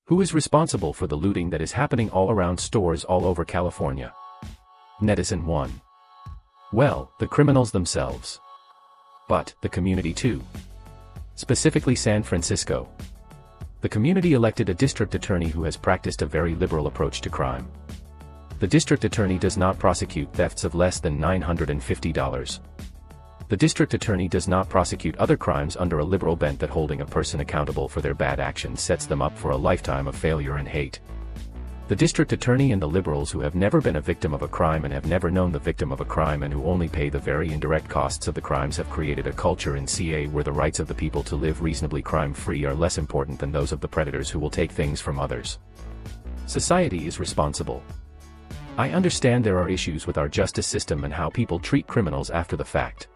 Who is responsible for the looting that is happening all around stores all over California? Netizen 1. Well, the criminals themselves. But the community too. Specifically San Francisco. The community elected a district attorney who has practiced a very liberal approach to crime. The district attorney does not prosecute thefts of less than $950. The district attorney does not prosecute other crimes under a liberal bent that holding a person accountable for their bad actions sets them up for a lifetime of failure and hate. The district attorney and the liberals who have never been a victim of a crime and have never known the victim of a crime and who only pay the very indirect costs of the crimes have created a culture in CA where the rights of the people to live reasonably crime-free are less important than those of the predators who will take things from others. Society is responsible. I understand there are issues with our justice system and how people treat criminals after the fact.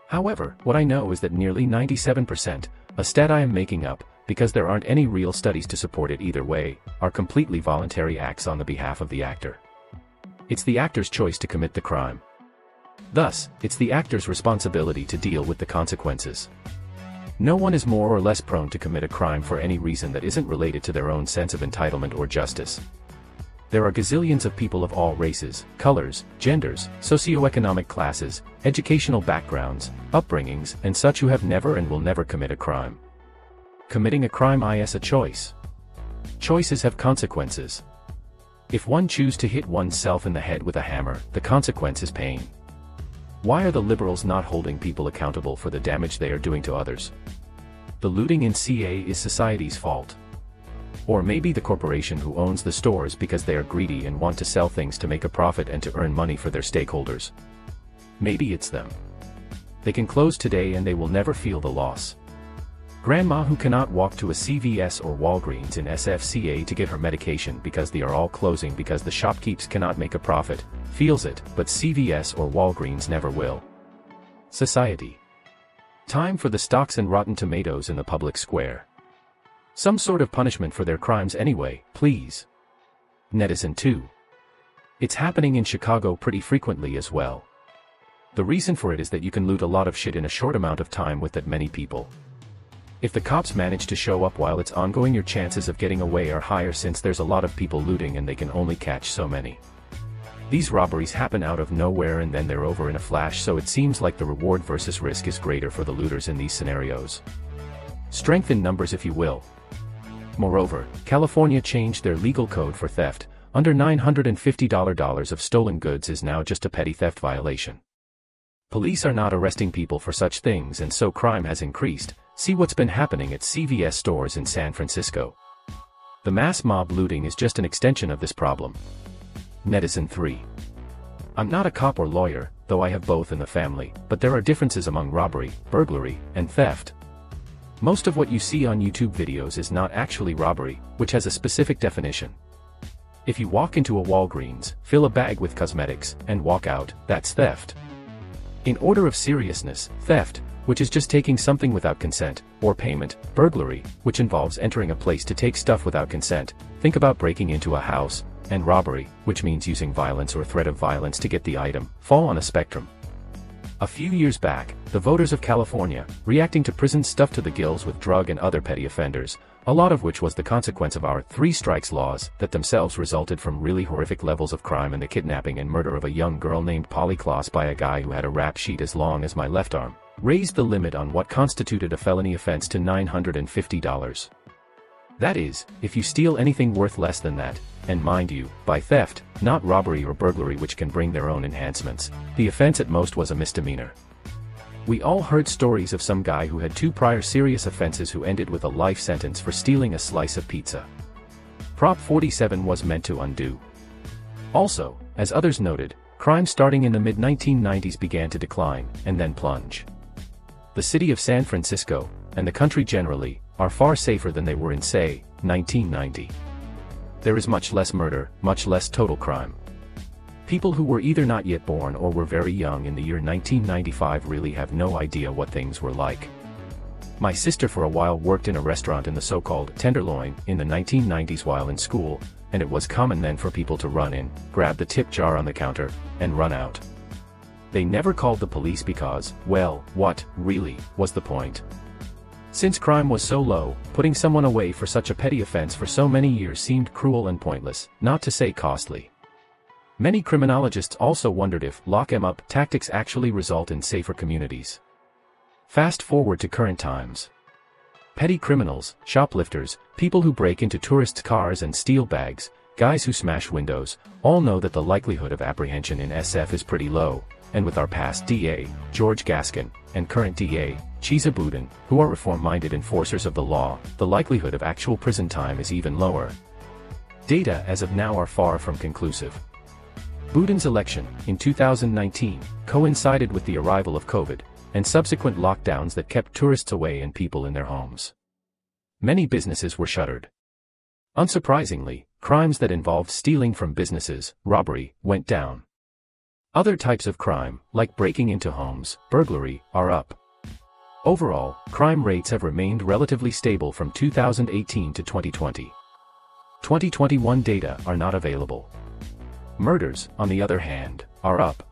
However, what I know is that nearly 97%, a stat I am making up, because there aren't any real studies to support it either way, are completely voluntary acts on the behalf of the actor. It's the actor's choice to commit the crime. Thus, it's the actor's responsibility to deal with the consequences. No one is more or less prone to commit a crime for any reason that isn't related to their own sense of entitlement or justice. There are gazillions of people of all races, colors, genders, socioeconomic classes, educational backgrounds, upbringings, and such who have never and will never commit a crime. Committing a crime is a choice. Choices have consequences. If one chooses to hit oneself in the head with a hammer, the consequence is pain. Why are the liberals not holding people accountable for the damage they are doing to others? The looting in CA is society's fault. Or maybe the corporation who owns the stores because they are greedy and want to sell things to make a profit and to earn money for their stakeholders. Maybe it's them. They can close today and they will never feel the loss. Grandma who cannot walk to a CVS or Walgreens in SFCA to get her medication because they are all closing because the shopkeepers cannot make a profit, feels it, but CVS or Walgreens never will. Society. Time for the stocks and rotten tomatoes in the public square. Some sort of punishment for their crimes anyway, please. Netizen 2. It's happening in Chicago pretty frequently as well. The reason for it is that you can loot a lot of shit in a short amount of time with that many people. If the cops manage to show up while it's ongoing, your chances of getting away are higher since there's a lot of people looting and they can only catch so many. These robberies happen out of nowhere and then they're over in a flash, so it seems like the reward versus risk is greater for the looters in these scenarios. Strength in numbers if you will. Moreover, California changed their legal code for theft. Under $950 of stolen goods is now just a petty theft violation. Police are not arresting people for such things and so crime has increased. See what's been happening at CVS stores in San Francisco. The mass mob looting is just an extension of this problem. Netizen 3. I'm not a cop or lawyer, though I have both in the family, but there are differences among robbery, burglary, and theft. Most of what you see on YouTube videos is not actually robbery, which has a specific definition. If you walk into a Walgreens, fill a bag with cosmetics, and walk out, that's theft. In order of seriousness, theft, which is just taking something without consent, or payment; burglary, which involves entering a place to take stuff without consent, think about breaking into a house; and robbery, which means using violence or threat of violence to get the item, fall on a spectrum. A few years back, the voters of California, reacting to prison stuffed to the gills with drug and other petty offenders, a lot of which was the consequence of our 3 strikes laws that themselves resulted from really horrific levels of crime and the kidnapping and murder of a young girl named Polly Klaas by a guy who had a rap sheet as long as my left arm, raised the limit on what constituted a felony offense to $950. That is, if you steal anything worth less than that, and mind you, by theft, not robbery or burglary, which can bring their own enhancements, the offense at most was a misdemeanor. We all heard stories of some guy who had 2 prior serious offenses who ended with a life sentence for stealing a slice of pizza. Prop 47 was meant to undo. Also, as others noted, crime starting in the mid-1990s began to decline, and then plunge. The city of San Francisco, and the country generally, are far safer than they were in, say, 1990. There is much less murder, much less total crime. People who were either not yet born or were very young in the year 1995 really have no idea what things were like. My sister for a while worked in a restaurant in the so-called Tenderloin in the 1990s while in school, and it was common then for people to run in, grab the tip jar on the counter, and run out. They never called the police because, well, what, really, was the point? Since crime was so low, putting someone away for such a petty offense for so many years seemed cruel and pointless, not to say costly. Many criminologists also wondered if lock-em-up tactics actually result in safer communities. Fast forward to current times. Petty criminals, shoplifters, people who break into tourists' cars and steal bags, guys who smash windows, all know that the likelihood of apprehension in SF is pretty low, and with our past DA, George Gascon, and current DA, Chesa Boudin, who are reform-minded enforcers of the law, the likelihood of actual prison time is even lower. Data as of now are far from conclusive. Boudin's election, in 2019, coincided with the arrival of COVID, and subsequent lockdowns that kept tourists away and people in their homes. Many businesses were shuttered. Unsurprisingly, crimes that involved stealing from businesses, robbery, went down. Other types of crime, like breaking into homes, burglary, are up. Overall, crime rates have remained relatively stable from 2018 to 2020. 2021 data are not available. Murders, on the other hand, are up.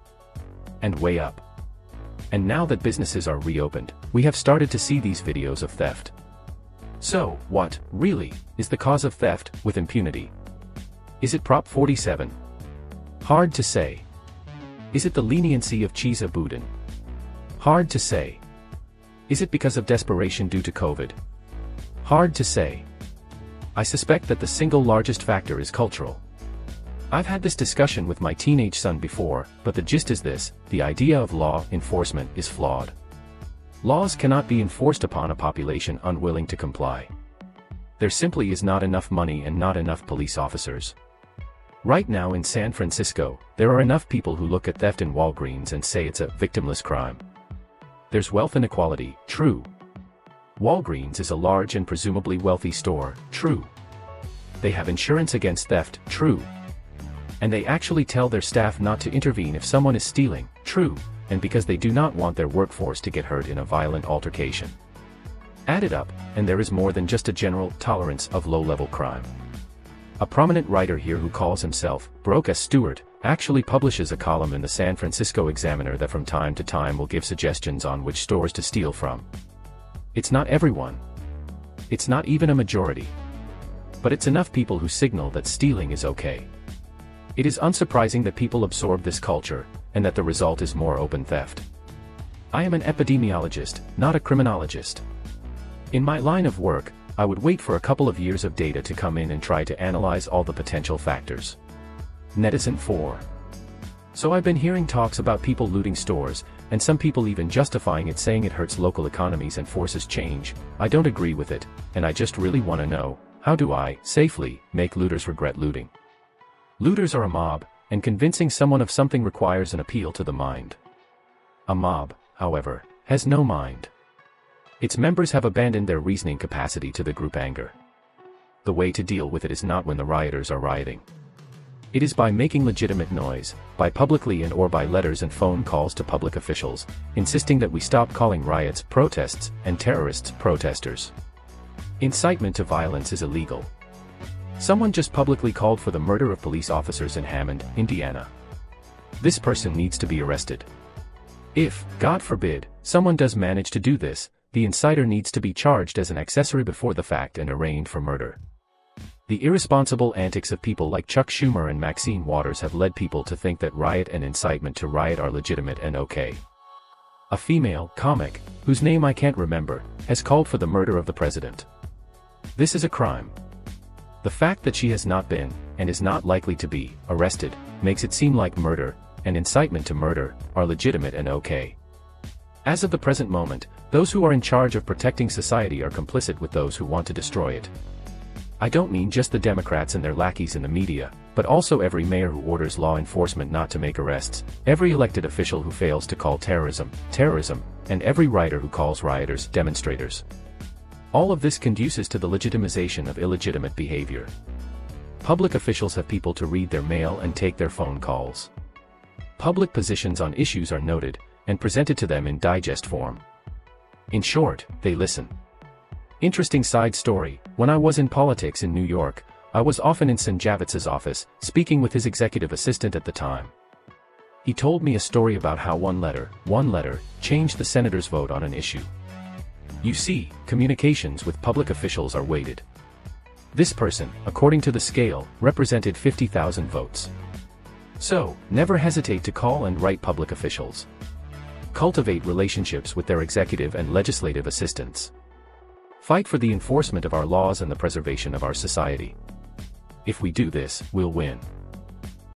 And way up. And now that businesses are reopened, we have started to see these videos of theft. So, what, really, is the cause of theft with impunity? Is it Prop 47? Hard to say. Is it the leniency of Chesa Boudin? Hard to say. Is it because of desperation due to COVID? Hard to say. I suspect that the single largest factor is cultural. I've had this discussion with my teenage son before, but the gist is this: the idea of law enforcement is flawed. Laws cannot be enforced upon a population unwilling to comply. There simply is not enough money and not enough police officers. Right now in San Francisco, there are enough people who look at theft in Walgreens and say it's a victimless crime. There's wealth inequality, true. Walgreens is a large and presumably wealthy store, true. They have insurance against theft, true. And they actually tell their staff not to intervene if someone is stealing, true, and because they do not want their workforce to get hurt in a violent altercation. Add it up, and there is more than just a general tolerance of low-level crime. A prominent writer here who calls himself Broke S. Stewart actually publishes a column in the San Francisco Examiner that from time to time will give suggestions on which stores to steal from. It's not everyone. It's not even a majority. But it's enough people who signal that stealing is okay. It is unsurprising that people absorb this culture, and that the result is more open theft. I am an epidemiologist, not a criminologist. In my line of work, I would wait for a couple of years of data to come in and try to analyze all the potential factors. Netizen 4. So I've been hearing talks about people looting stores, and some people even justifying it, saying it hurts local economies and forces change. I don't agree with it, and I just really want to know, how do I, safely, make looters regret looting? Looters are a mob, and convincing someone of something requires an appeal to the mind. A mob, however, has no mind. Its members have abandoned their reasoning capacity to the group anger. The way to deal with it is not when the rioters are rioting. It is by making legitimate noise, by publicly and/or by letters and phone calls to public officials, insisting that we stop calling riots protests and terrorists protesters. Incitement to violence is illegal. Someone just publicly called for the murder of police officers in Hammond, Indiana. This person needs to be arrested. If, God forbid, someone does manage to do this, the inciter needs to be charged as an accessory before the fact and arraigned for murder. The irresponsible antics of people like Chuck Schumer and Maxine Waters have led people to think that riot and incitement to riot are legitimate and okay. A female comic, whose name I can't remember, has called for the murder of the president. This is a crime. The fact that she has not been, and is not likely to be, arrested, makes it seem like murder, and incitement to murder, are legitimate and okay. As of the present moment, those who are in charge of protecting society are complicit with those who want to destroy it. I don't mean just the Democrats and their lackeys in the media, but also every mayor who orders law enforcement not to make arrests, every elected official who fails to call terrorism, terrorism, and every writer who calls rioters, demonstrators. All of this conduces to the legitimization of illegitimate behavior. Public officials have people to read their mail and take their phone calls. Public positions on issues are noted, and presented to them in digest form. In short, they listen. Interesting side story: when I was in politics in New York, I was often in Sanjavitz's office, speaking with his executive assistant at the time. He told me a story about how one letter, changed the senator's vote on an issue. You see, communications with public officials are weighted. This person, according to the scale, represented 50,000 votes. So, never hesitate to call and write public officials. Cultivate relationships with their executive and legislative assistants. Fight for the enforcement of our laws and the preservation of our society. If we do this, we'll win.